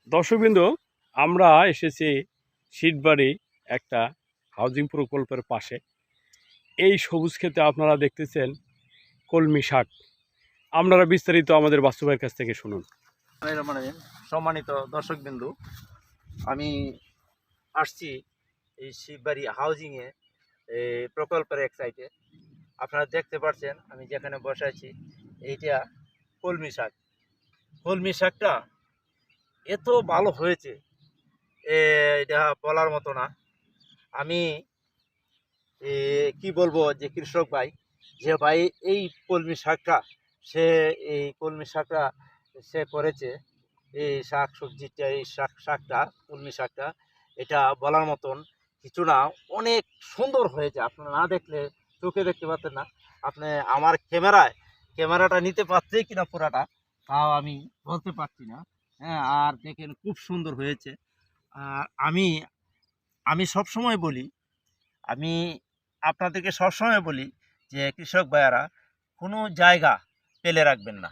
দর্শকবৃন্দ, আমরা এসেছি শীতবাড়ি একটা হাউজিং প্রকল্পের পাশে। এই সবুজ ক্ষেতে আপনারা দেখতেছেন কলমি শাক। আপনারা বিস্তারিত আমাদের বাস্তবের কাছ থেকে শুনুন। সম্মানিত দর্শকবিন্দু, আমি আসছি এই শিববাড়ি হাউজিংয়ে প্রকল্পের এক সাইটে। আপনারা দেখতে পাচ্ছেন আমি যেখানে বসে আছি, এইটা কলমি শাক। কলমি শাকটা এত ভালো হয়েছে, এটা বলার মতো না। আমি কি বলবো, যে কৃষক ভাই, যে ভাই এই কলমি শাকটা সে করেছে, এই শাক সবজিটা, এই শাকটা কলমি শাকটা, এটা বলার মতন কিছু না। অনেক সুন্দর হয়েছে। আপনারা না দেখলে চোখে দেখতে পাচ্ছেন না। আপনি আমার ক্যামেরাটা নিতে পারছে কিনা পুরাটা, তাও আমি বলতে পারছি না। হ্যাঁ, আর দেখেন খুব সুন্দর হয়েছে। আর আমি সবসময় বলি, আমি আপনাদেরকে সবসময় বলি যে কৃষক ভাইয়ারা, কোনো জায়গা ফেলে রাখবেন না।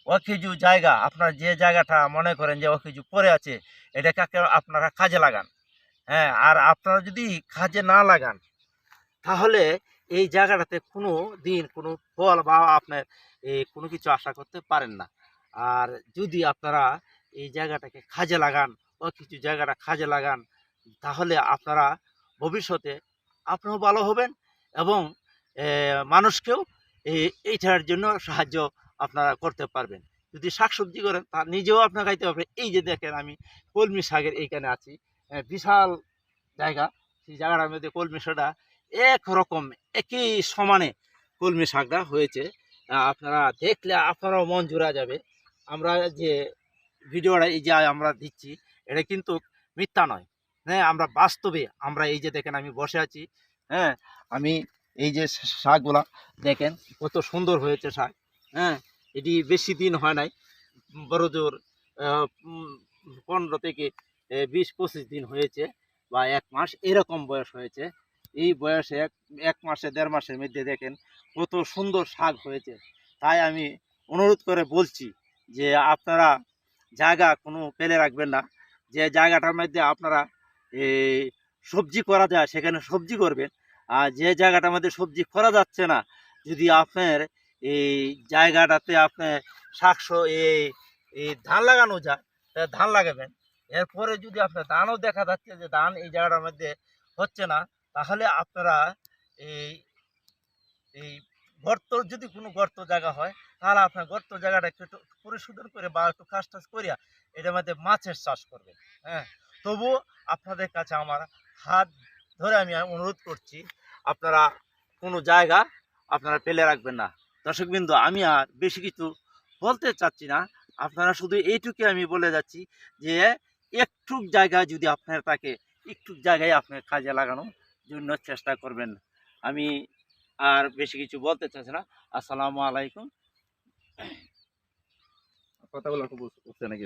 অকেজু জায়গা, আপনার যে জায়গাটা মনে করেন যে অকেজু পড়ে আছে, এটাকে আপনারা কাজে লাগান। হ্যাঁ, আর আপনারা যদি কাজে না লাগান, তাহলে এই জায়গাটাতে কোনো দিন কোনো ফল বা আপনার কোনো কিছু আশা করতে পারেন না। আর যদি আপনারা এই জায়গাটাকে কাজে লাগান, অকেজু জায়গাটা কাজে লাগান, তাহলে আপনারা ভবিষ্যতে আপনিও ভালো হবেন এবং মানুষকেও এইটার জন্য সাহায্য আপনারা করতে পারবেন। যদি শাকসবজি করেন, তা নিজেও আপনার খাইতে পারবেন। এই যে দেখেন, আমি কলমি শাকের এইখানে আছি, বিশাল জায়গা। সেই জায়গাটার মধ্যে কলমি শাকটা একরকম একই সমানে কলমি শাকটা হয়েছে। আপনারা দেখলে আপনারাও মন জুড়া যাবে। আমরা যে ভিডিওটা এই যে আমরা দিচ্ছি, এটা কিন্তু মিথ্যা নয়। হ্যাঁ, আমরা বাস্তবে, আমরা এই যে দেখেন আমি বসে আছি। হ্যাঁ, আমি এই যে শাকগুলা দেখেন কত সুন্দর হয়েছে শাক। হ্যাঁ, এটি বেশি দিন হয় নাই, বড় জোর 15 থেকে 20-25 দিন হয়েছে, বা 1 মাস এরকম বয়স হয়েছে। এই বয়সে এক মাসে 1.5 মাসের মধ্যে দেখেন কত সুন্দর শাক হয়েছে। তাই আমি অনুরোধ করে বলছি যে আপনারা জায়গা কোনো ফেলে রাখবেন না। যে জায়গাটার মধ্যে আপনারা এই সবজি করা যায়, সেখানে সবজি করবেন। আর যে জায়গাটার মধ্যে সবজি করা যাচ্ছে না, যদি আপনার এই জায়গাটাতে আপনার এই এই ধান লাগানো যায়, তাহলে ধান লাগাবেন। এরপরে যদি আপনার ধানও দেখা যাচ্ছে যে ধান এই জায়গাটার মধ্যে হচ্ছে না, তাহলে আপনারা এই এই যদি কোনো গর্ত জায়গা হয়, তাহলে আপনার গর্ত জায়গাটা একটু পরিশোধন করে বা একটু কাজ টাজ করিয়া এটার মধ্যে মাছের চাষ করবেন। হ্যাঁ, তবুও আপনাদের কাছে আমার হাত ধরে আমি অনুরোধ করছি, আপনারা কোনো জায়গা আপনারা ফেলে রাখবেন না। দর্শকবৃন্দ, আমি আর বেশি কিছু বলতে চাচ্ছি না। আপনারা শুধু এইটুকু আমি বলে যাচ্ছি যে একটু জায়গা যদি আপনার থাকে, একটু জায়গায় আপনার কাজে লাগানোর জন্য চেষ্টা করবেন। আমি আর বেশি কিছু বলতে চাচ্ছি না। আসসালামু আলাইকুম। কথাগুলো বুঝছে নাকি?